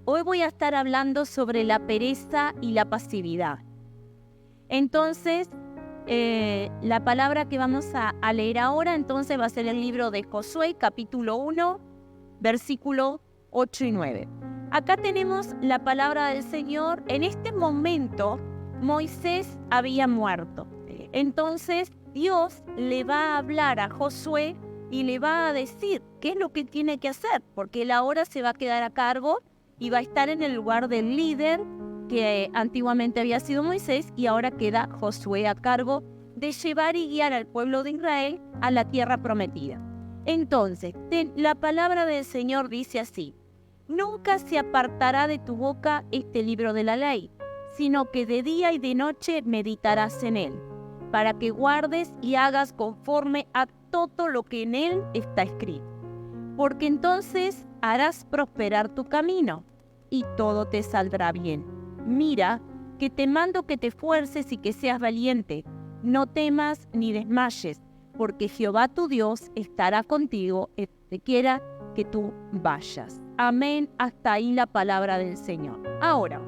Hoy voy a estar hablando sobre la pereza y la pasividad. Entonces, la palabra que vamos a leer ahora entonces va a ser el libro de Josué, capítulo 1, versículo 8 y 9. Acá tenemos la palabra del Señor. En este momento, Moisés había muerto. Entonces, Dios le va a hablar a Josué y le va a decir qué es lo que tiene que hacer, porque él ahora se va a quedar a cargo y va a estar en el lugar del líder que antiguamente había sido Moisés, y ahora queda Josué a cargo de llevar y guiar al pueblo de Israel a la tierra prometida. Entonces, la palabra del Señor dice así: nunca se apartará de tu boca este libro de la ley, sino que de día y de noche meditarás en él, para que guardes y hagas conforme a todo lo que en él está escrito. Porque entonces harás prosperar tu camino y todo te saldrá bien. Mira, que te mando que te esfuerces y que seas valiente. No temas ni desmayes, porque Jehová tu Dios estará contigo donde quiera que tú vayas. Amén. Hasta ahí la palabra del Señor. Ahora,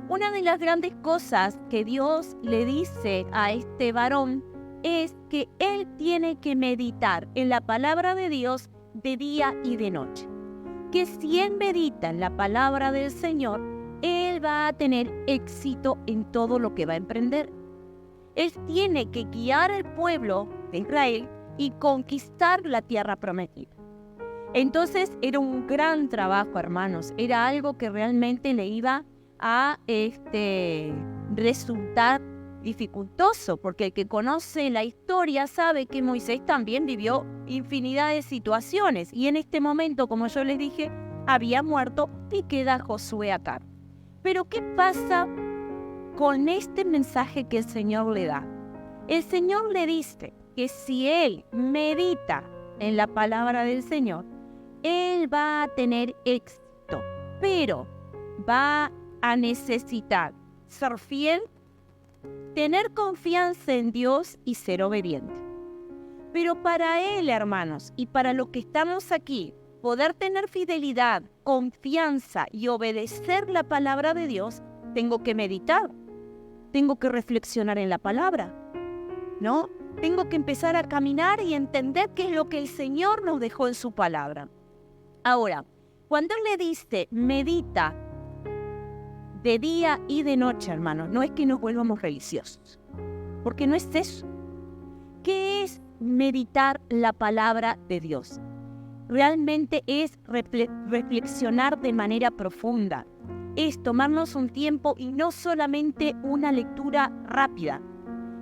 una de las grandes cosas que Dios le dice a este varón es que él tiene que meditar en la palabra de Dios de día y de noche. Que si él medita en la palabra del Señor, él va a tener éxito en todo lo que va a emprender. Él tiene que guiar al pueblo de Israel y conquistar la tierra prometida. Entonces era un gran trabajo, hermanos. Era algo que realmente le iba a resultar dificultoso, porque el que conoce la historia sabe que Moisés también vivió infinidad de situaciones, y en este momento, como yo les dije, había muerto y queda Josué acá. Pero ¿qué pasa con este mensaje que el Señor le da? El Señor le dice que si él medita en la palabra del Señor, él va a tener éxito, pero va a necesitar ser fiel, tener confianza en Dios y ser obediente. Pero para él, hermanos, y para los que estamos aquí, poder tener fidelidad, confianza y obedecer la palabra de Dios, tengo que meditar, tengo que reflexionar en la palabra, ¿no? Tengo que empezar a caminar y entender qué es lo que el Señor nos dejó en su palabra. Ahora, cuando Él le dice, medita de día y de noche, hermanos, no es que nos vuelvamos religiosos, porque no es eso. ¿Qué es meditar la palabra de Dios? Realmente es reflexionar de manera profunda. Es tomarnos un tiempo y no solamente una lectura rápida.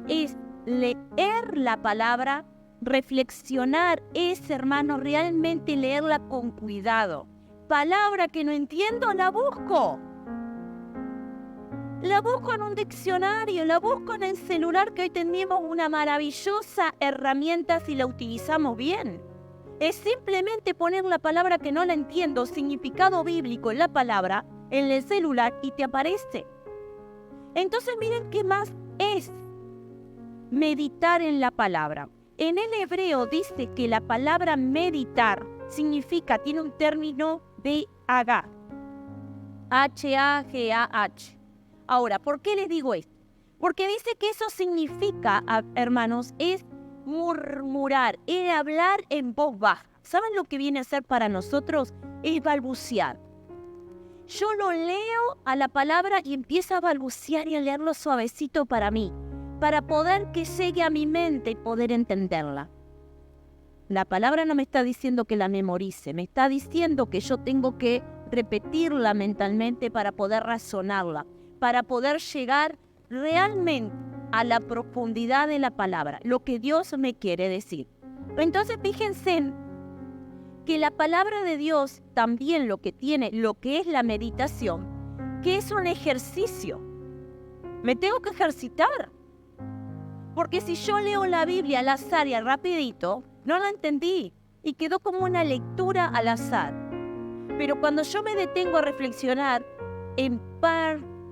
Es leer la palabra, reflexionar, es, hermano, realmente leerla con cuidado. Palabra que no entiendo, la busco. La busco en un diccionario, la busco en el celular, que hoy tenemos una maravillosa herramienta si la utilizamos bien. Es simplemente poner la palabra que no la entiendo, significado bíblico en la palabra, en el celular, y te aparece. Entonces miren qué más es meditar en la palabra. En el hebreo dice que la palabra meditar significa, tiene un término de H-A-G-A-H. Ahora, ¿por qué les digo esto? Porque dice que eso significa, hermanos, es murmurar, es hablar en voz baja. ¿Saben lo que viene a ser para nosotros? Es balbucear. Yo lo leo a la palabra y empiezo a balbucear y a leerlo suavecito para mí, para poder que llegue a mi mente y poder entenderla. La palabra no me está diciendo que la memorice, me está diciendo que yo tengo que repetirla mentalmente para poder razonarla, para poder llegar realmente a la profundidad de la palabra, lo que Dios me quiere decir. Entonces fíjense que la palabra de Dios también lo que tiene, lo que es la meditación, que es un ejercicio. Me tengo que ejercitar. Porque si yo leo la Biblia al azar y rapidito, no la entendí y quedó como una lectura al azar. Pero cuando yo me detengo a reflexionar en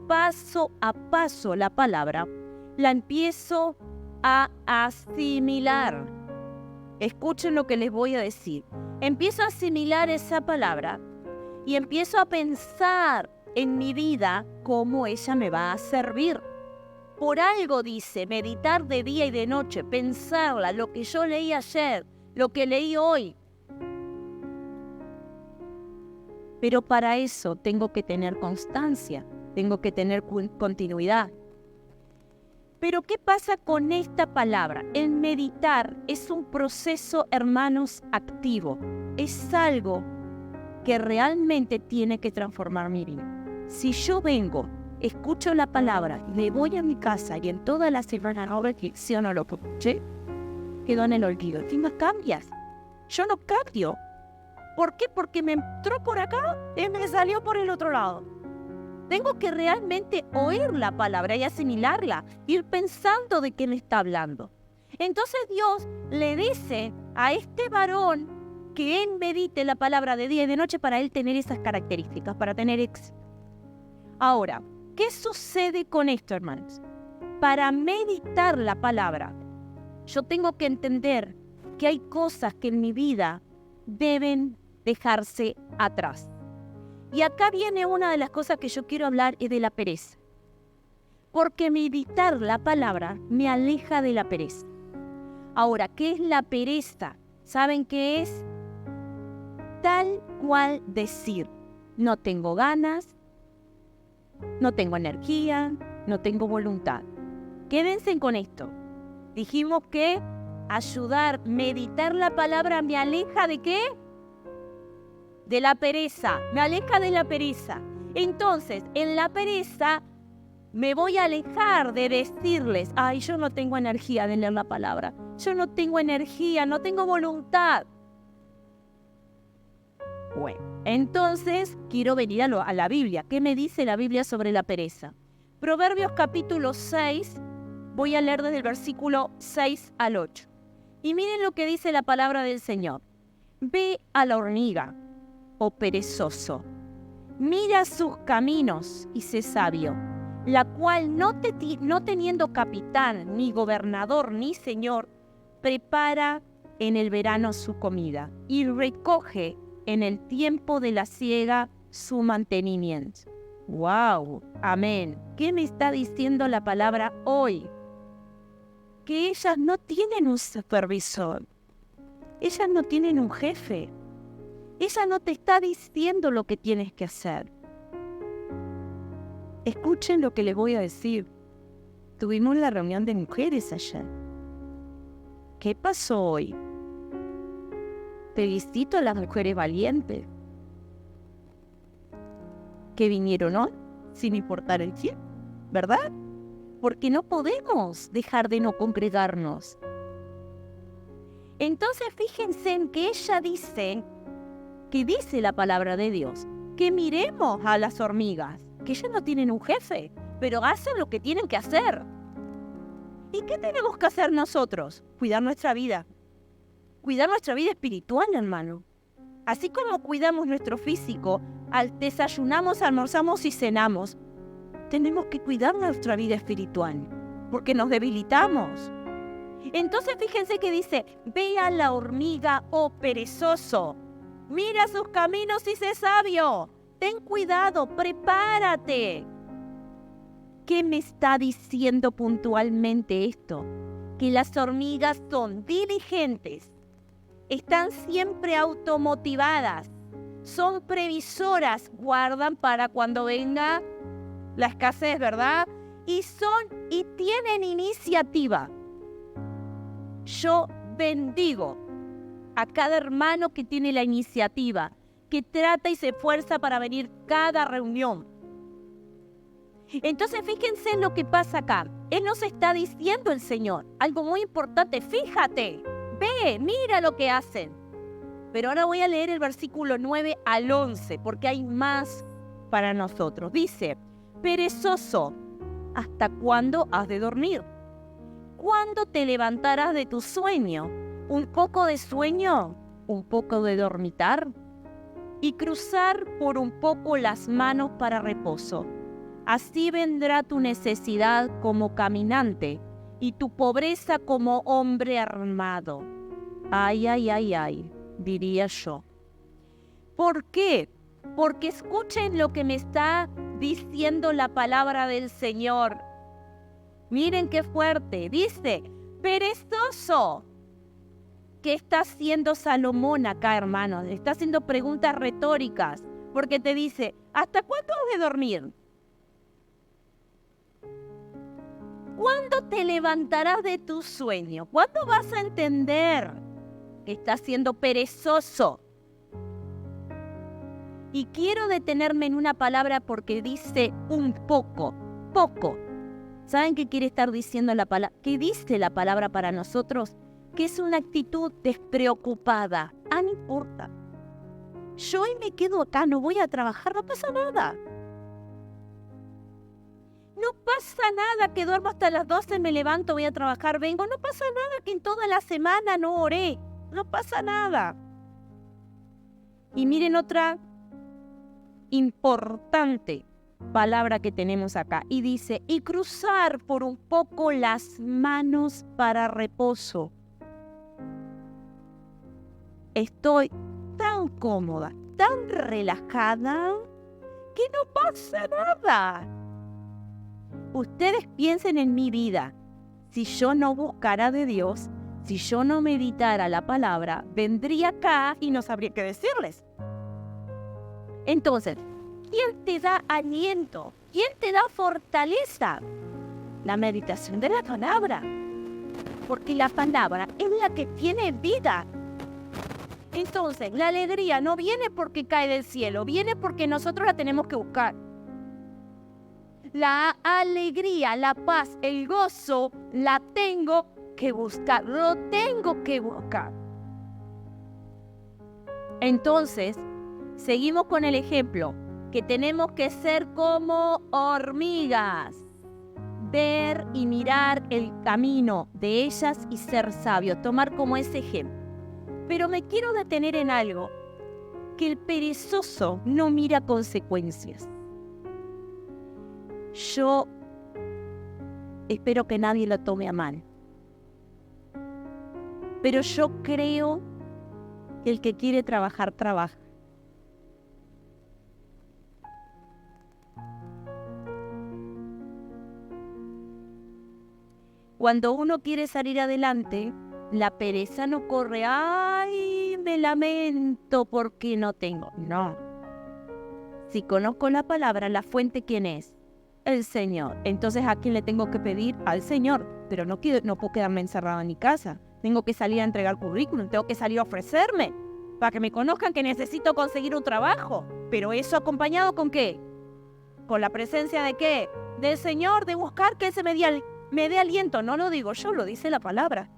paso a paso la palabra, la empiezo a asimilar. Escuchen lo que les voy a decir. Empiezo a asimilar esa palabra y empiezo a pensar en mi vida cómo ella me va a servir. Por algo dice, meditar de día y de noche, pensarla, lo que yo leí ayer, lo que leí hoy. Pero para eso tengo que tener constancia, tengo que tener continuidad. Pero ¿qué pasa con esta palabra? El meditar es un proceso, hermanos, activo. Es algo que realmente tiene que transformar mi vida. Si yo vengo, escucho la palabra, me voy a mi casa y en toda la semana no reflexiono lo que escuché, quedó en el olvido. Encima cambias. Yo no cambio. ¿Por qué? Porque me entró por acá y me salió por el otro lado. Tengo que realmente oír la palabra y asimilarla, ir pensando de qué me está hablando. Entonces Dios le dice a este varón que él medite la palabra de día y de noche para él tener esas características, para tener éxito. Ahora, ¿qué sucede con esto, hermanos? Para meditar la palabra, yo tengo que entender que hay cosas que en mi vida deben dejarse atrás. Y acá viene una de las cosas que yo quiero hablar, es de la pereza. Porque meditar la palabra me aleja de la pereza. Ahora, ¿qué es la pereza? ¿Saben qué es? Tal cual decir, no tengo ganas, no tengo energía, no tengo voluntad. Quédense con esto. Dijimos que meditar la palabra me aleja ¿de qué? De la pereza, me aleja de la pereza. Entonces, en la pereza me voy a alejar de decirles, ay, yo no tengo energía de leer la palabra, yo no tengo energía, no tengo voluntad. Bueno, entonces quiero venir a la Biblia. ¿Qué me dice la Biblia sobre la pereza? Proverbios capítulo 6, voy a leer desde el versículo 6 al 8. Y miren lo que dice la palabra del Señor. Ve a la hormiga, oh perezoso, mira sus caminos y sé sabio, la cual no teniendo capitán, ni gobernador, ni señor, prepara en el verano su comida y recoge en el tiempo de la siega su mantenimiento. ¡Wow! Amén. ¿Qué me está diciendo la palabra hoy? Que ellas no tienen un supervisor. Ellas no tienen un jefe. Ella no te está diciendo lo que tienes que hacer. Escuchen lo que les voy a decir. Tuvimos la reunión de mujeres ayer. ¿Qué pasó hoy? Felicito a las mujeres valientes que vinieron hoy sin importar el tiempo, ¿verdad? Porque no podemos dejar de no congregarnos. Entonces fíjense en que ella dice, que dice la palabra de Dios, que miremos a las hormigas, que ellas no tienen un jefe, pero hacen lo que tienen que hacer. ¿Y qué tenemos que hacer nosotros? Cuidar nuestra vida espiritual, hermano. Así como cuidamos nuestro físico, desayunamos, almorzamos y cenamos, tenemos que cuidar nuestra vida espiritual, porque nos debilitamos. Entonces fíjense que dice, ve a la hormiga, oh perezoso, mira sus caminos y sé sabio, ten cuidado, prepárate. ¿Qué me está diciendo puntualmente esto? Que las hormigas son diligentes, están siempre automotivadas, son previsoras, guardan para cuando venga la escasez, ¿verdad? Y tienen iniciativa. Yo bendigo a cada hermano que tiene la iniciativa, que trata y se esfuerza para venir cada reunión. Entonces fíjense en lo que pasa acá. Él nos está diciendo el Señor algo muy importante. Fíjate, ve, mira lo que hacen. Pero ahora voy a leer el versículo 9 al 11, porque hay más para nosotros. Dice, perezoso, ¿hasta cuándo has de dormir? ¿Cuándo te levantarás de tu sueño? ¿Un poco de sueño? ¿Un poco de dormitar? Y cruzar por un poco las manos para reposo. Así vendrá tu necesidad como caminante y tu pobreza como hombre armado. Ay, ay, ay, ay, diría yo. ¿Por qué? Porque escuchen lo que me está diciendo la palabra del Señor. Miren qué fuerte. Dice, perezoso. ¿Qué está haciendo Salomón acá, hermanos? Está haciendo preguntas retóricas. Porque te dice, ¿hasta cuándo has de dormir? ¿Cuándo te levantarás de tu sueño? ¿Cuándo vas a entender que estás siendo perezoso? Y quiero detenerme en una palabra porque dice un poco, poco. ¿Saben qué quiere estar diciendo la palabra? ¿Qué dice la palabra para nosotros? Que es una actitud despreocupada. No importa. Yo hoy me quedo acá, no voy a trabajar, no pasa nada. No pasa nada que duermo hasta las 12, me levanto, voy a trabajar, vengo. No pasa nada que en toda la semana no oré. No pasa nada. Y miren otra importante palabra que tenemos acá. Y dice, y cruzar por un poco las manos para reposo. Estoy tan cómoda, tan relajada, que no pasa nada. Ustedes piensen en mi vida. Si yo no buscara de Dios, si yo no meditara la palabra, vendría acá y no sabría qué decirles. Entonces, ¿quién te da aliento? ¿Quién te da fortaleza? La meditación de la palabra. Porque la palabra es la que tiene vida. Entonces, la alegría no viene porque cae del cielo, viene porque nosotros la tenemos que buscar. La alegría, la paz, el gozo, la tengo que buscar, lo tengo que buscar. Entonces, seguimos con el ejemplo, que tenemos que ser como hormigas, ver y mirar el camino de ellas y ser sabios, tomar como ese ejemplo. Pero me quiero detener en algo, que el perezoso no mira consecuencias. Yo espero que nadie lo tome a mal. Pero yo creo que el que quiere trabajar, trabaja. Cuando uno quiere salir adelante, la pereza no corre, ¡ay, me lamento porque no tengo! No. Si conozco la palabra, la fuente, ¿quién es? El Señor. Entonces, ¿a quién le tengo que pedir? Al Señor. Pero no puedo quedarme encerrada en mi casa. Tengo que salir a entregar currículum, tengo que salir a ofrecerme para que me conozcan que necesito conseguir un trabajo. Pero eso acompañado ¿con qué? ¿Con la presencia de qué? Del Señor, de buscar que Él me dé aliento. No lo digo yo, lo dice la palabra.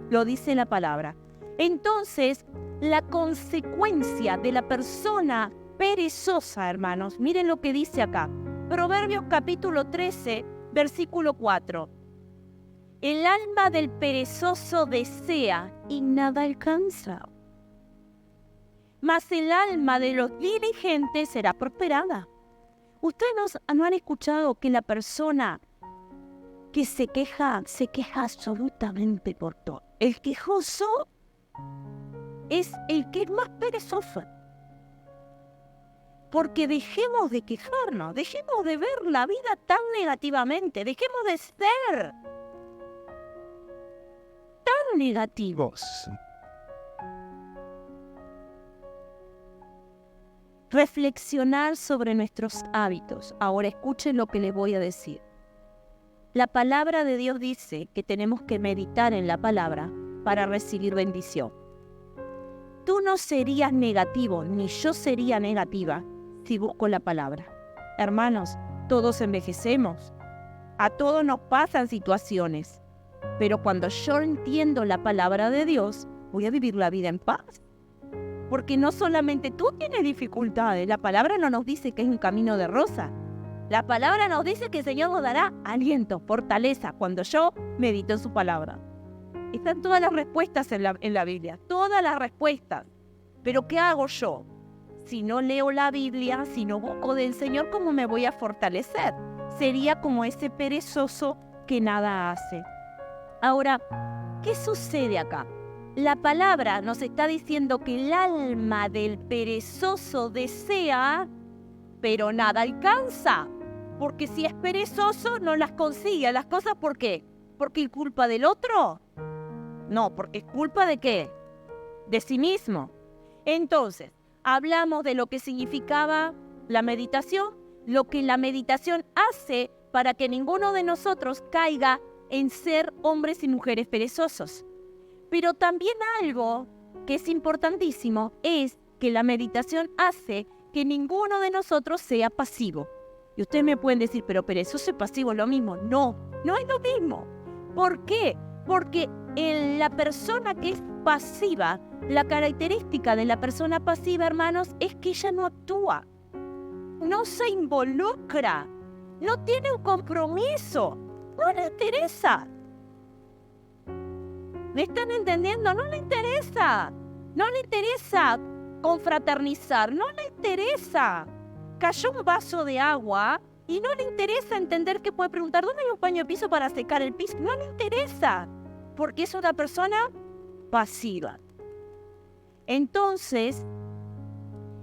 Lo dice la palabra. Entonces, la consecuencia de la persona perezosa, hermanos, miren lo que dice acá. Proverbios capítulo 13, versículo 4. El alma del perezoso desea y nada alcanza. Mas el alma de los diligentes será prosperada. Ustedes no han escuchado que la persona que se queja absolutamente por todo. El quejoso es el que es más perezoso. Porque dejemos de quejarnos, dejemos de ver la vida tan negativamente, dejemos de ser tan negativos. Reflexionar sobre nuestros hábitos. Ahora escuchen lo que les voy a decir. La palabra de Dios dice que tenemos que meditar en la palabra para recibir bendición. Tú no serías negativo, ni yo sería negativa, si busco la palabra. Hermanos, todos envejecemos. A todos nos pasan situaciones. Pero cuando yo entiendo la palabra de Dios, voy a vivir la vida en paz. Porque no solamente tú tienes dificultades, la palabra no nos dice que es un camino de rosa. La palabra nos dice que el Señor nos dará aliento, fortaleza, cuando yo medito en su palabra. Están todas las respuestas en la Biblia, todas las respuestas. Pero ¿qué hago yo? Si no leo la Biblia, si no busco del Señor, ¿cómo me voy a fortalecer? Sería como ese perezoso que nada hace. Ahora, ¿qué sucede acá? la palabra nos está diciendo que el alma del perezoso desea, pero nada alcanza. Porque si es perezoso, no las consigue las cosas. ¿Por qué? ¿Porque es culpa del otro? No, porque es culpa de ¿qué? De sí mismo. Entonces, hablamos de lo que significaba la meditación, lo que la meditación hace para que ninguno de nosotros caiga en ser hombres y mujeres perezosos. Pero también algo que es importantísimo es que la meditación hace que ninguno de nosotros sea pasivo. Y ustedes me pueden decir, pero perezoso y pasivo es lo mismo. No, no es lo mismo. ¿Por qué? Porque en la persona que es pasiva, la característica de la persona pasiva, hermanos, es que ella no actúa, no se involucra, no tiene un compromiso, no le interesa. ¿Me están entendiendo? No le interesa. No le interesa confraternizar, no le interesa. Cayó un vaso de agua y no le interesa entender que puede preguntar ¿dónde hay un paño de piso para secar el piso? No le interesa, porque es una persona pasiva. Entonces,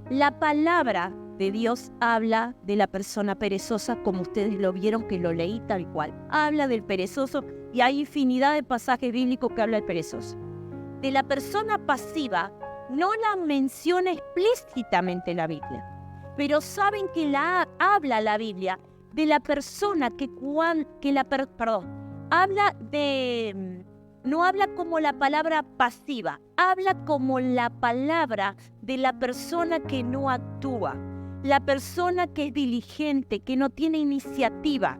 la palabra de Dios habla de la persona perezosa, como ustedes lo vieron que lo leí tal cual. Habla del perezoso y hay infinidad de pasajes bíblicos que habla del perezoso. De la persona pasiva no la menciona explícitamente la Biblia, pero saben que habla la Biblia de la persona no habla como la palabra pasiva, habla como la palabra de la persona que no actúa, la persona que es diligente, que no tiene iniciativa.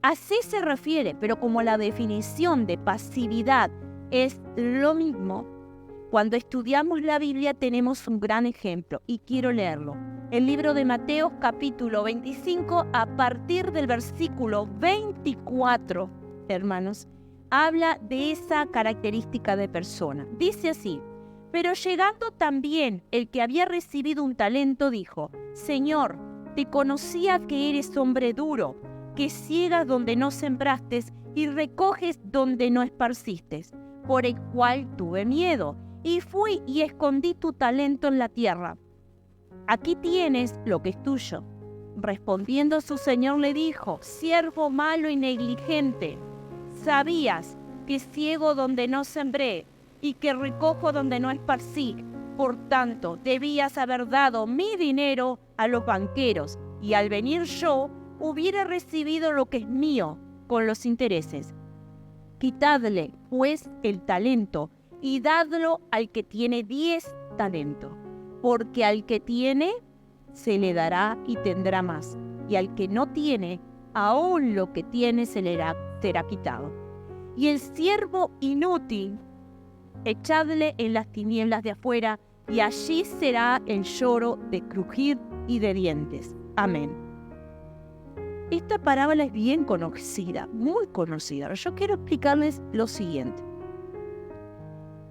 Así se refiere, pero como la definición de pasividad es lo mismo, cuando estudiamos la Biblia tenemos un gran ejemplo y quiero leerlo. El libro de Mateo, capítulo 25, a partir del versículo 24, hermanos, habla de esa característica de persona. Dice así: pero llegando también el que había recibido un talento, dijo: Señor, te conocía que eres hombre duro, que ciegas donde no sembraste y recoges donde no esparciste, por el cual tuve miedo, y fui y escondí tu talento en la tierra. Aquí tienes lo que es tuyo. Respondiendo su señor le dijo: siervo malo y negligente, sabías que ciego donde no sembré y que recojo donde no esparcí. Por tanto, debías haber dado mi dinero a los banqueros, y al venir yo hubiera recibido lo que es mío con los intereses. Quitadle, pues, el talento y dadlo al que tiene 10 talentos, porque al que tiene se le dará y tendrá más, y al que no tiene, aún lo que tiene se le será quitado. Y el siervo inútil, echadle en las tinieblas de afuera, y allí será el lloro de crujir y de dientes. Amén. Esta parábola es bien conocida, muy conocida. Yo quiero explicarles lo siguiente.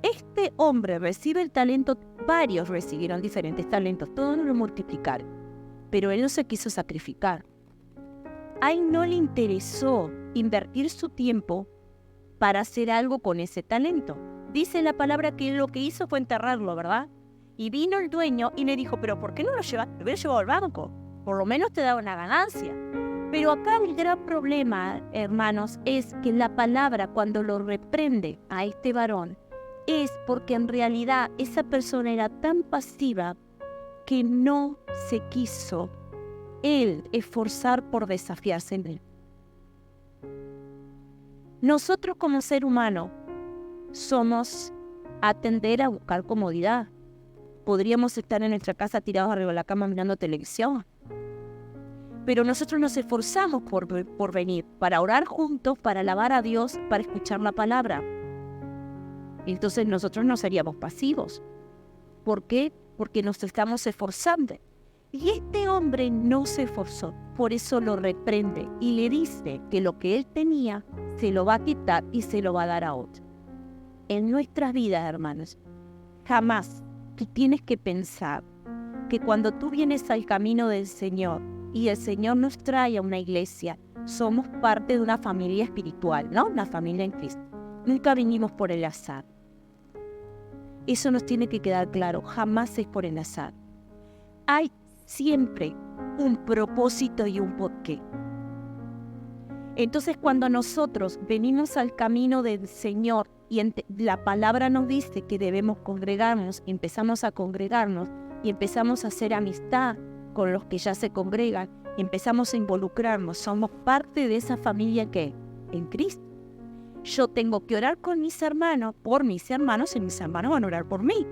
Este hombre recibe el talento, varios recibieron diferentes talentos, todos lo multiplicaron, pero él no se quiso sacrificar. A él no le interesó invertir su tiempo para hacer algo con ese talento. Dice la palabra que lo que hizo fue enterrarlo, ¿verdad? Y vino el dueño y le dijo: pero ¿por qué no lo llevaste? Lo hubiera llevado al banco, por lo menos te daba una ganancia. Pero acá el gran problema, hermanos, es que la palabra, cuando lo reprende a este varón, es porque en realidad esa persona era tan pasiva que no se quiso él esforzar por desafiarse en él. Nosotros como ser humano somos a tender a buscar comodidad. Podríamos estar en nuestra casa tirados arriba de la cama mirando televisión. Pero nosotros nos esforzamos por venir, para orar juntos, para alabar a Dios, para escuchar la palabra. Entonces nosotros no seríamos pasivos. ¿Por qué? Porque nos estamos esforzando. Y este hombre no se esforzó, por eso lo reprende y le dice que lo que él tenía se lo va a quitar y se lo va a dar a otro. En nuestras vidas, hermanos, jamás tú tienes que pensar que cuando tú vienes al camino del Señor y el Señor nos trae a una iglesia, somos parte de una familia espiritual, ¿no? Una familia en Cristo. Nunca vinimos por el azar. Eso nos tiene que quedar claro, jamás es por el azar. Hay siempre un propósito y un porqué. Entonces, cuando nosotros venimos al camino del Señor y la palabra nos dice que debemos congregarnos, empezamos a congregarnos y empezamos a hacer amistad con los que ya se congregan, y empezamos a involucrarnos, somos parte de esa familia que en Cristo. Yo tengo que orar con mis hermanos, por mis hermanos, y mis hermanos van a orar por mí.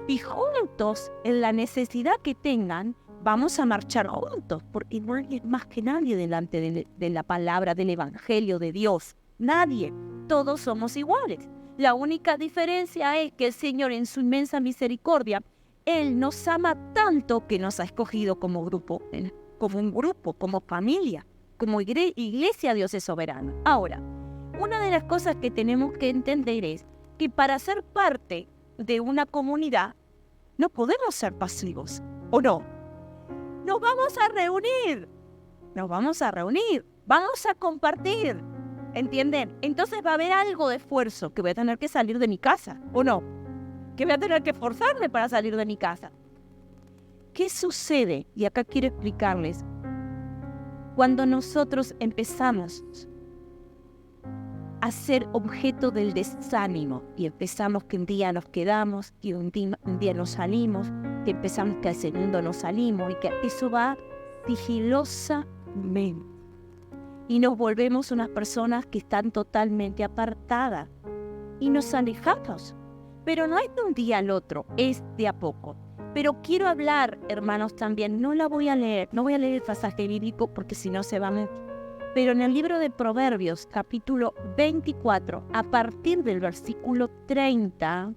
Y juntos, en la necesidad que tengan, vamos a marchar juntos, porque no hay más que nadie delante de la palabra, del Evangelio de Dios. Nadie. Todos somos iguales. La única diferencia es que el Señor, en su inmensa misericordia, Él nos ama tanto que nos ha escogido como grupo, como familia, como iglesia. Dios es soberano. Ahora, una de las cosas que tenemos que entender es que para ser parte de una comunidad no podemos ser pasivos, ¿o no? Nos vamos a reunir, vamos a compartir, ¿entienden? Entonces va a haber algo de esfuerzo que voy a tener que salir de mi casa, ¿o no? Que voy a tener que esforzarme para salir de mi casa. ¿Qué sucede? Y acá quiero explicarles. Cuando nosotros empezamos a ser objeto del desánimo y empezamos que un día nos quedamos y un día nos salimos, que empezamos que al segundo nos salimos y que eso va sigilosamente y nos volvemos unas personas que están totalmente apartadas y nos alejamos, pero no es de un día al otro, es de a poco. Pero quiero hablar, hermanos, también, no voy a leer el pasaje bíblico porque si no se va a meter. Pero en el libro de Proverbios, capítulo 24, a partir del versículo 30,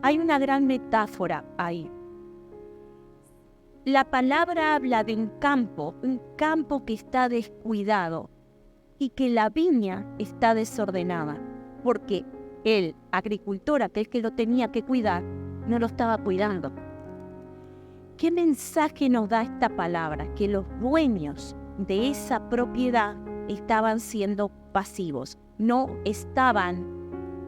hay una gran metáfora ahí. La palabra habla de un campo que está descuidado y que la viña está desordenada, porque el agricultor, aquel que lo tenía que cuidar, no lo estaba cuidando. ¿Qué mensaje nos da esta palabra? Que los dueños de esa propiedad estaban siendo pasivos, no estaban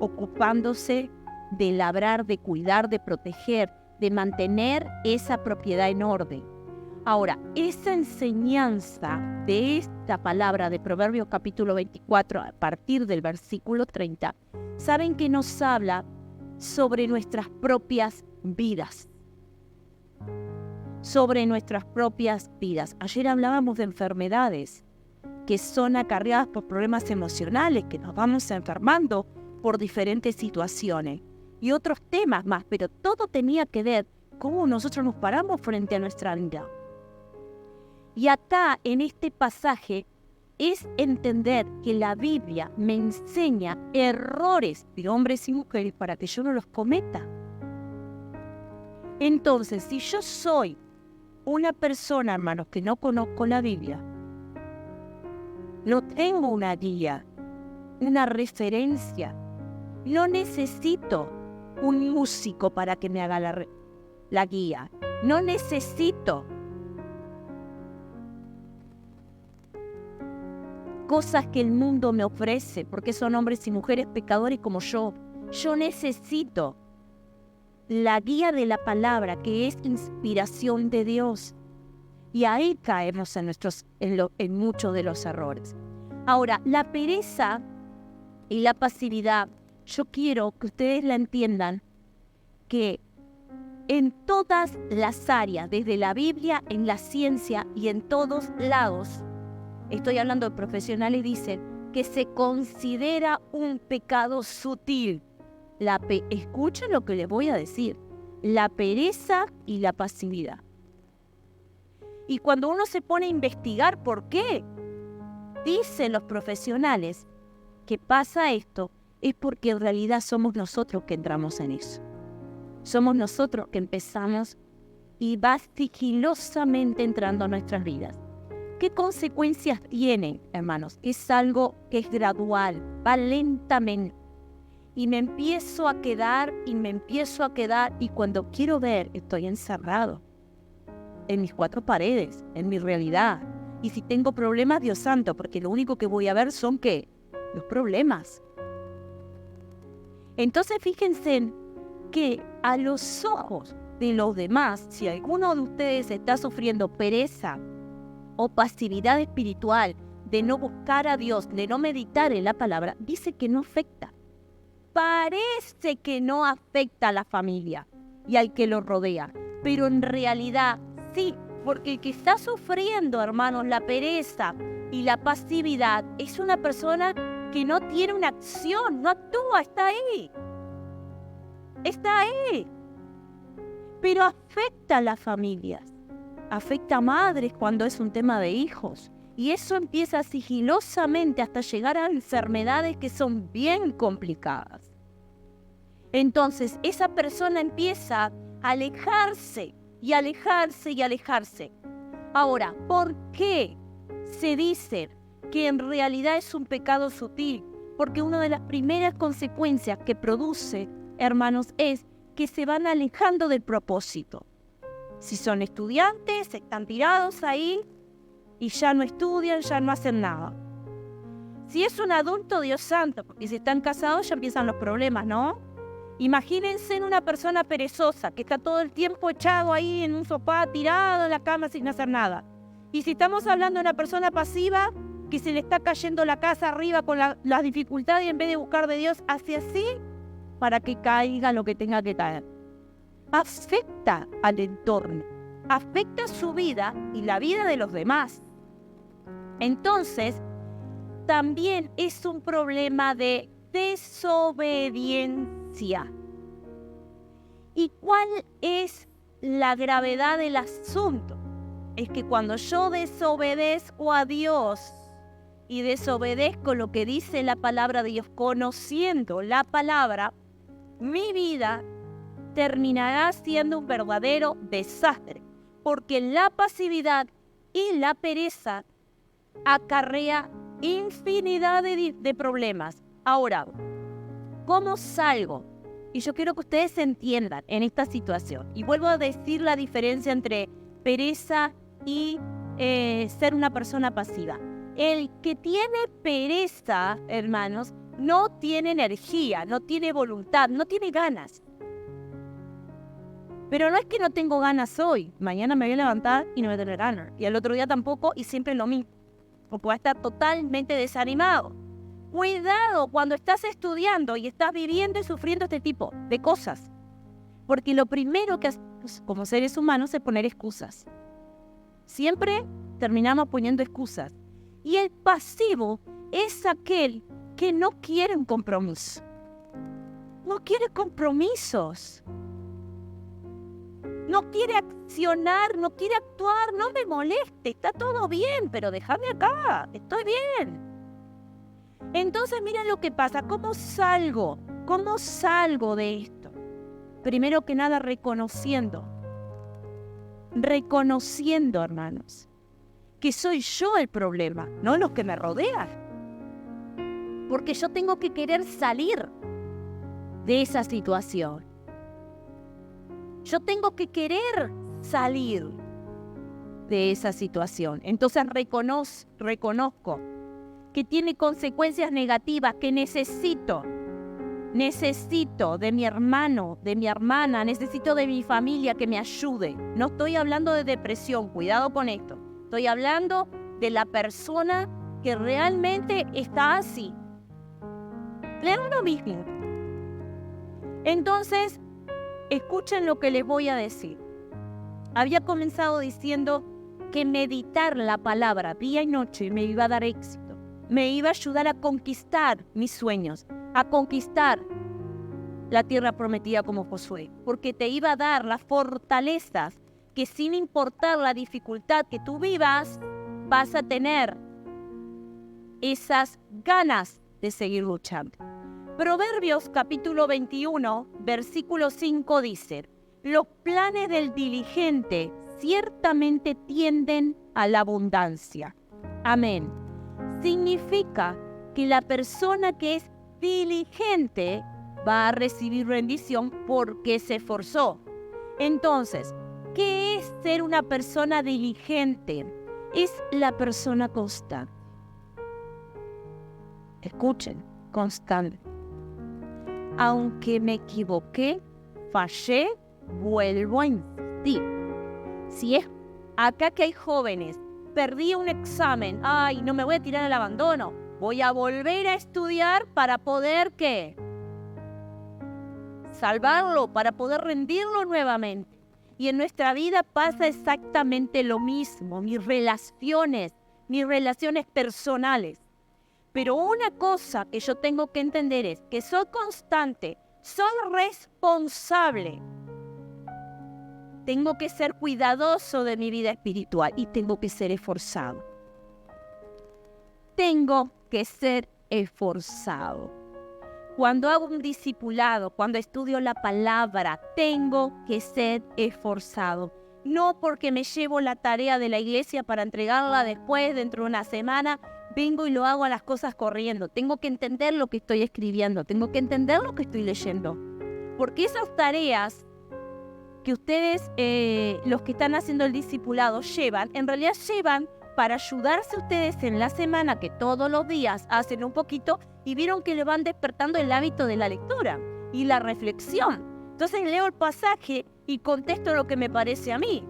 ocupándose de labrar, de cuidar, de proteger, de mantener esa propiedad en orden. Ahora, esa enseñanza de esta palabra de Proverbios capítulo 24 a partir del versículo 30, saben que nos habla sobre nuestras propias vidas. Sobre nuestras propias vidas. Ayer hablábamos de enfermedades que son acarreadas por problemas emocionales, que nos vamos enfermando por diferentes situaciones y otros temas más, pero todo tenía que ver cómo nosotros nos paramos frente a nuestra vida. Y acá, en este pasaje, es entender que la Biblia me enseña errores de hombres y mujeres para que yo no los cometa. Entonces, si yo soy una persona, hermanos, que no conozco la Biblia, no tengo una guía, una referencia, no necesito un músico para que me haga la guía, no necesito cosas que el mundo me ofrece, porque son hombres y mujeres pecadores como yo. Yo necesito la guía de la palabra, que es inspiración de Dios. Y ahí caemos en muchos de los errores. Ahora, la pereza y la pasividad, yo quiero que ustedes la entiendan, que en todas las áreas, desde la Biblia, en la ciencia y en todos lados, estoy hablando de profesionales, dicen que se considera un pecado sutil. Escuchen lo que les voy a decir. La pereza y la pasividad. Y cuando uno se pone a investigar por qué, dicen los profesionales que pasa esto, es porque en realidad somos nosotros que entramos en eso. Somos nosotros que empezamos y va sigilosamente entrando a nuestras vidas. ¿Qué consecuencias tiene, hermanos? Es algo que es gradual, va lentamente. Y me empiezo a quedar, y cuando quiero ver, estoy encerrado en mis cuatro paredes, en mi realidad. Y si tengo problemas, Dios santo, porque lo único que voy a ver son, ¿qué? Los problemas. Entonces fíjense que a los ojos de los demás, si alguno de ustedes está sufriendo pereza o pasividad espiritual, de no buscar a Dios, de no meditar en la palabra, dice que no afecta. Parece que no afecta a la familia y al que lo rodea, pero en realidad sí, porque el que está sufriendo, hermanos, la pereza y la pasividad es una persona que no tiene una acción, no actúa, está ahí. Está ahí. Pero afecta a las familias, afecta a madres cuando es un tema de hijos. Y eso empieza sigilosamente hasta llegar a enfermedades que son bien complicadas. Entonces, esa persona empieza a alejarse y alejarse y alejarse. Ahora, ¿por qué se dice que en realidad es un pecado sutil? Porque una de las primeras consecuencias que produce, hermanos, es que se van alejando del propósito. Si son estudiantes, están tirados ahí y ya no estudian, ya no hacen nada. Si es un adulto, Dios santo, porque si están casados ya empiezan los problemas, ¿no? Imagínense en una persona perezosa que está todo el tiempo echado ahí en un sofá, tirado en la cama sin hacer nada. Y si estamos hablando de una persona pasiva que se le está cayendo la casa arriba con las dificultades y en vez de buscar de Dios, hace así para que caiga lo que tenga que caer. Afecta al entorno, afecta su vida y la vida de los demás. Entonces, también es un problema de desobediencia. ¿Y cuál es la gravedad del asunto? Es que cuando yo desobedezco a Dios y desobedezco lo que dice la palabra de Dios, conociendo la palabra, mi vida terminará siendo un verdadero desastre, porque la pasividad y la pereza acarrea infinidad de problemas. Ahora, ¿cómo salgo? Y yo quiero que ustedes entiendan en esta situación. Y vuelvo a decir la diferencia entre pereza y ser una persona pasiva. El que tiene pereza, hermanos, no tiene energía, no tiene voluntad, no tiene ganas. Pero no es que no tengo ganas hoy. Mañana me voy a levantar y no voy a tener ganas. Y al otro día tampoco, y siempre lo mismo. Porque voy a estar totalmente desanimado. Cuidado cuando estás estudiando y estás viviendo y sufriendo este tipo de cosas. Porque lo primero que hacemos como seres humanos es poner excusas. Siempre terminamos poniendo excusas. Y el pasivo es aquel que no quiere un compromiso. No quiere compromisos. No quiere accionar, no quiere actuar, no me moleste, está todo bien, pero déjame acá, estoy bien. Entonces miren lo que pasa, ¿cómo salgo? ¿Cómo salgo de esto? Primero que nada reconociendo, hermanos, que soy yo el problema, no los que me rodean. Porque yo tengo que querer salir de esa situación. Yo tengo que querer salir de esa situación. Entonces reconozco que tiene consecuencias negativas, que necesito de mi hermano, de mi hermana, necesito de mi familia que me ayude. No estoy hablando de depresión, cuidado con esto. Estoy hablando de la persona que realmente está así. Lean lo mismo. Entonces, escuchen lo que les voy a decir. Había comenzado diciendo que meditar la palabra día y noche me iba a dar éxito. Me iba a ayudar a conquistar mis sueños, a conquistar la tierra prometida como Josué. Porque te iba a dar las fortalezas que sin importar la dificultad que tú vivas, vas a tener esas ganas de seguir luchando. Proverbios capítulo 21, versículo 5 dice: los planes del diligente ciertamente tienden a la abundancia. Amén. Significa que la persona que es diligente va a recibir bendición porque se esforzó. Entonces, ¿qué es ser una persona diligente? Es la persona constante. Escuchen, constante. aunque me equivoqué, fallé, vuelvo a insistir. Si es acá que hay jóvenes, perdí un examen, ay, no me voy a tirar al abandono, voy a volver a estudiar para poder, ¿qué? Salvarlo, para poder rendirlo nuevamente. Y en nuestra vida pasa exactamente lo mismo, mis relaciones personales. Pero una cosa que yo tengo que entender es que soy constante, soy responsable. Tengo que ser cuidadoso de mi vida espiritual y tengo que ser esforzado. Tengo que ser esforzado. Cuando hago un discipulado, cuando estudio la palabra, tengo que ser esforzado. No porque me llevo la tarea de la iglesia para entregarla después, dentro de una semana, vengo y lo hago a las cosas corriendo. Tengo que entender lo que estoy escribiendo, tengo que entender lo que estoy leyendo. Porque esas tareas que ustedes, los que están haciendo el discipulado, llevan, en realidad llevan para ayudarse ustedes en la semana, que todos los días hacen un poquito, y vieron que le van despertando el hábito de la lectura y la reflexión. Entonces leo el pasaje y contesto lo que me parece a mí.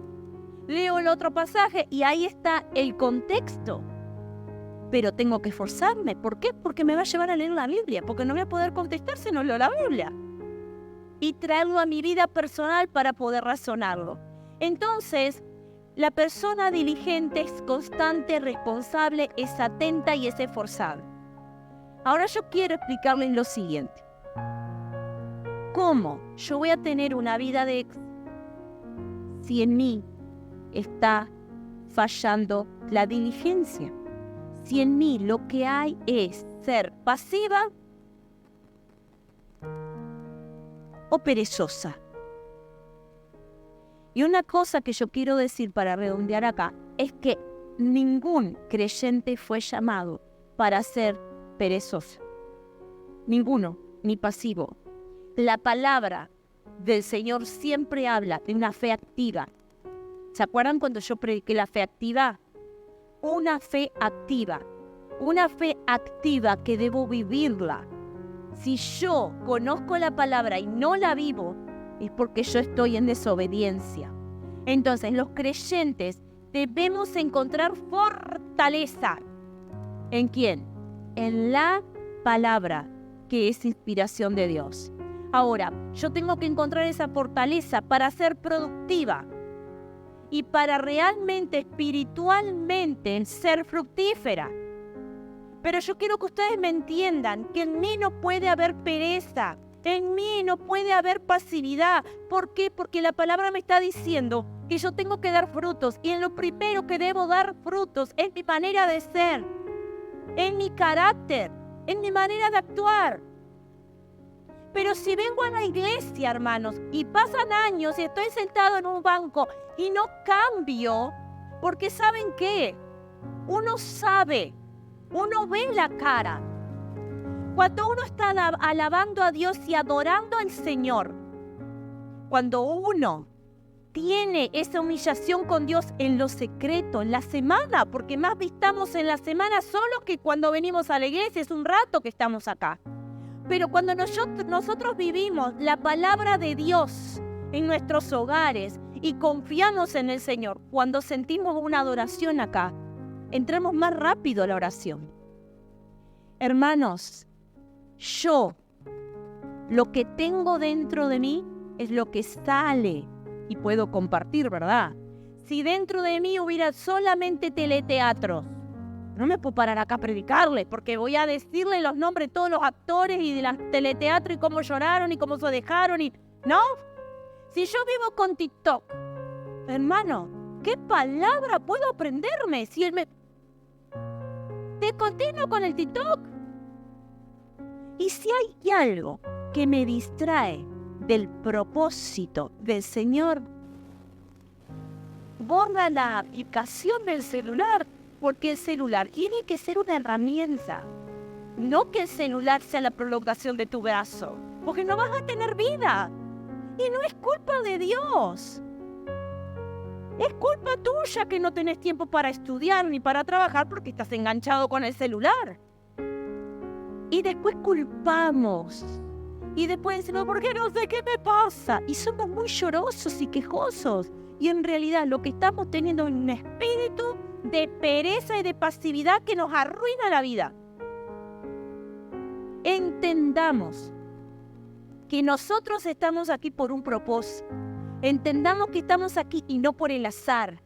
Leo el otro pasaje y ahí está el contexto. Pero tengo que esforzarme. ¿Por qué? Porque me va a llevar a leer la Biblia, porque no voy a poder contestar si no leo la Biblia. Y traerlo a mi vida personal para poder razonarlo. Entonces, la persona diligente es constante, responsable, es atenta y es esforzada. Ahora yo quiero explicarles lo siguiente. ¿Cómo yo voy a tener una vida de éxito si en mí está fallando la diligencia? Si en mí lo que hay es ser pasiva o perezosa. Y una cosa que yo quiero decir para redondear acá es que ningún creyente fue llamado para ser perezoso. Ninguno, ni pasivo. La palabra del Señor siempre habla de una fe activa. ¿Se acuerdan cuando yo prediqué la fe activa? Una fe activa que debo vivirla. Si yo conozco la palabra y no la vivo, es porque yo estoy en desobediencia. Entonces, los creyentes debemos encontrar fortaleza. ¿En quién? En la palabra, que es inspiración de Dios. Ahora, yo tengo que encontrar esa fortaleza para ser productiva y para realmente, espiritualmente, ser fructífera. Pero yo quiero que ustedes me entiendan que en mí no puede haber pereza, en mí no puede haber pasividad. ¿Por qué? Porque la palabra me está diciendo que yo tengo que dar frutos, y en lo primero que debo dar frutos es mi manera de ser, en mi carácter, en mi manera de actuar. Pero si vengo a la iglesia, hermanos, y pasan años y estoy sentado en un banco y no cambio, porque ¿saben qué? Uno sabe, uno ve la cara. Cuando uno está alabando a Dios y adorando al Señor, cuando uno tiene esa humillación con Dios en lo secreto, en la semana, porque más estamos en la semana solo que cuando venimos a la iglesia, es un rato que estamos acá. Pero cuando nosotros vivimos la palabra de Dios en nuestros hogares y confiamos en el Señor, cuando sentimos una adoración acá, entramos más rápido a la oración. Hermanos, yo, lo que tengo dentro de mí es lo que sale y puedo compartir, ¿verdad? Si dentro de mí hubiera solamente teleteatros, no me puedo parar acá a predicarles, porque voy a decirle los nombres de todos los actores y de las teleteatro y cómo lloraron y cómo se dejaron y... ¿No? Si yo vivo con TikTok, hermano, ¿qué palabra puedo aprenderme? Si él me... Te continúo con el TikTok. Y si hay algo que me distrae del propósito del Señor, borra la aplicación del celular, porque el celular tiene que ser una herramienta, no que el celular sea la prolongación de tu brazo, porque no vas a tener vida. Y no es culpa de Dios. Es culpa tuya que no tenés tiempo para estudiar ni para trabajar porque estás enganchado con el celular. Y después culpamos Y después decimos, porque no sé qué me pasa. Y somos muy llorosos y quejosos. Y en realidad lo que estamos teniendo es un espíritu de pereza y de pasividad que nos arruina la vida. Entendamos que nosotros estamos aquí por un propósito. Entendamos que estamos aquí y no por el azar.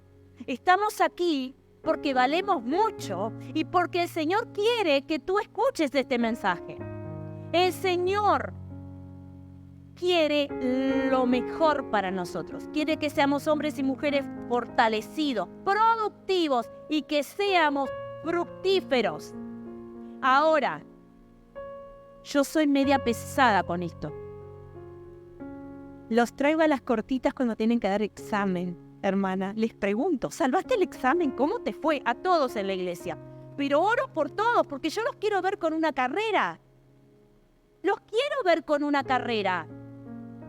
Estamos aquí porque valemos mucho y porque el Señor quiere que tú escuches este mensaje. El Señor quiere lo mejor para nosotros. Quiere que seamos hombres y mujeres fortalecidos, productivos y que seamos fructíferos. Ahora, yo soy media pesada con esto. Los traigo a las cortitas cuando tienen que dar examen, hermana. Les pregunto, ¿salvaste el examen? ¿Cómo te fue? A todos en la iglesia. Pero oro por todos, porque yo los quiero ver con una carrera. Los quiero ver con una carrera.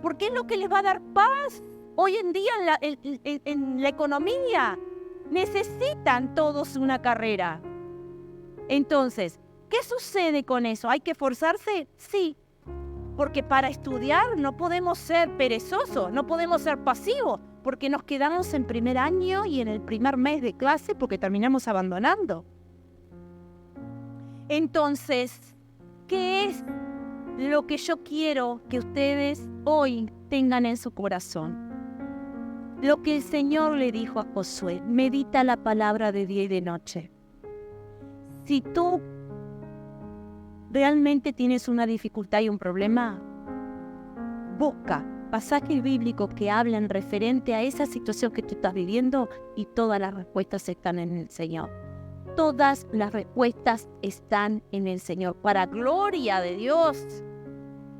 Porque es lo que les va a dar paz. Hoy en día en la economía necesitan todos una carrera. Entonces, ¿qué sucede con eso? ¿Hay que esforzarse? Sí. Porque para estudiar no podemos ser perezosos, no podemos ser pasivos, porque nos quedamos en primer año y en el primer mes de clase porque terminamos abandonando. Entonces, ¿qué es lo que yo quiero que ustedes hoy tengan en su corazón? Lo que el Señor le dijo a Josué: medita la palabra de día y de noche. Si tú realmente tienes una dificultad y un problema, busca pasajes bíblicos que hablan referente a esa situación que tú estás viviendo y todas las respuestas están en el Señor. Todas las respuestas están en el Señor. Para gloria de Dios,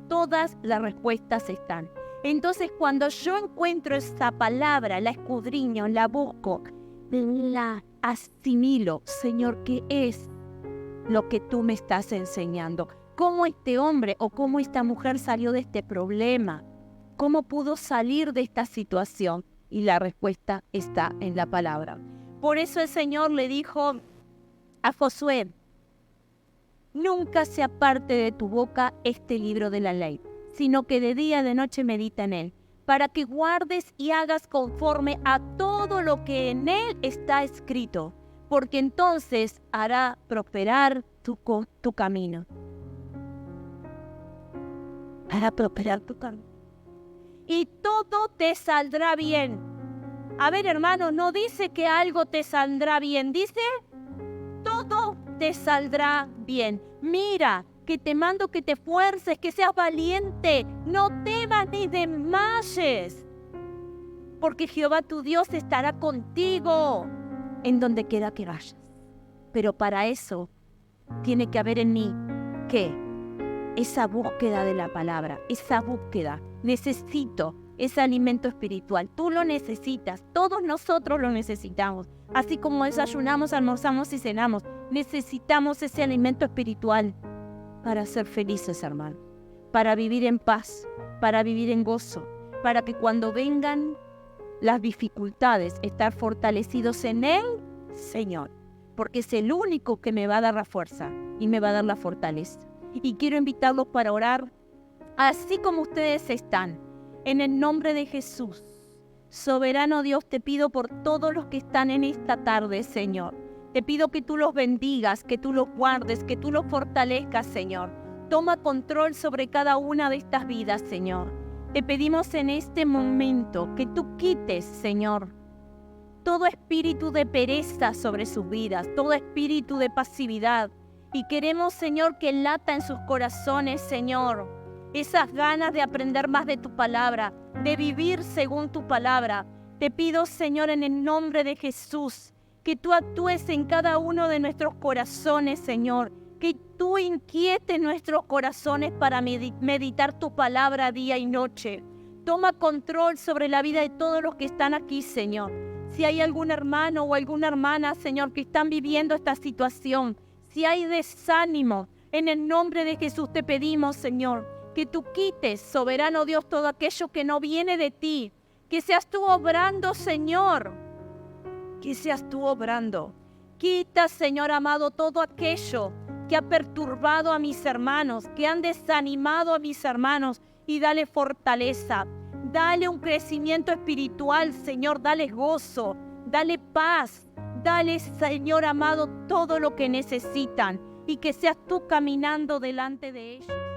todas las respuestas están. Entonces, cuando yo encuentro esa palabra, la escudriño, la busco, la asimilo. Señor, ¿qué es lo que tú me estás enseñando? ¿Cómo este hombre o cómo esta mujer salió de este problema? ¿Cómo pudo salir de esta situación? Y la respuesta está en la palabra. Por eso el Señor le dijo a Josué: nunca se aparte de tu boca este libro de la ley, sino que de día y de noche medita en él, para que guardes y hagas conforme a todo lo que en él está escrito, porque entonces hará prosperar tu camino. Hará prosperar tu camino. Y todo te saldrá bien. A ver, hermanos, no dice que algo te saldrá bien, dice todo te saldrá bien. Mira, que te mando que te esfuerces, que seas valiente, no temas ni desmayes, porque Jehová tu Dios estará contigo en donde quiera que vayas. Pero para eso tiene que haber en mí, ¿qué? Esa búsqueda de la palabra, esa búsqueda. Necesito ese alimento espiritual. Tú lo necesitas, todos nosotros lo necesitamos. Así como desayunamos, almorzamos y cenamos, necesitamos ese alimento espiritual para ser felices, hermano. Para vivir en paz, para vivir en gozo, para que cuando vengan las dificultades, estar fortalecidos en el Señor, porque es el único que me va a dar la fuerza y me va a dar la fortaleza. Y quiero invitarlos para orar, así como ustedes están, en el nombre de Jesús. Soberano Dios, te pido por todos los que están en esta tarde, Señor. Te pido que tú los bendigas, que tú los guardes, que tú los fortalezcas, Señor. Toma control sobre cada una de estas vidas, Señor. Te pedimos en este momento que tú quites, Señor, todo espíritu de pereza sobre sus vidas, todo espíritu de pasividad. Y queremos, Señor, que lata en sus corazones, Señor, esas ganas de aprender más de tu palabra, de vivir según tu palabra. Te pido, Señor, en el nombre de Jesús, que tú actúes en cada uno de nuestros corazones, Señor. Que tú inquietes nuestros corazones para meditar tu palabra día y noche. Toma control sobre la vida de todos los que están aquí, Señor. Si hay algún hermano o alguna hermana, Señor, que están viviendo esta situación, si hay desánimo, en el nombre de Jesús te pedimos, Señor, que tú quites, soberano Dios, todo aquello que no viene de ti. Que seas tú obrando, Señor. Que seas tú obrando. Quita, Señor amado, todo aquello que ha perturbado a mis hermanos, que han desanimado a mis hermanos, y dale fortaleza. Dale un crecimiento espiritual, Señor, dale gozo, dale paz, dale, Señor amado, todo lo que necesitan, y que seas tú caminando delante de ellos.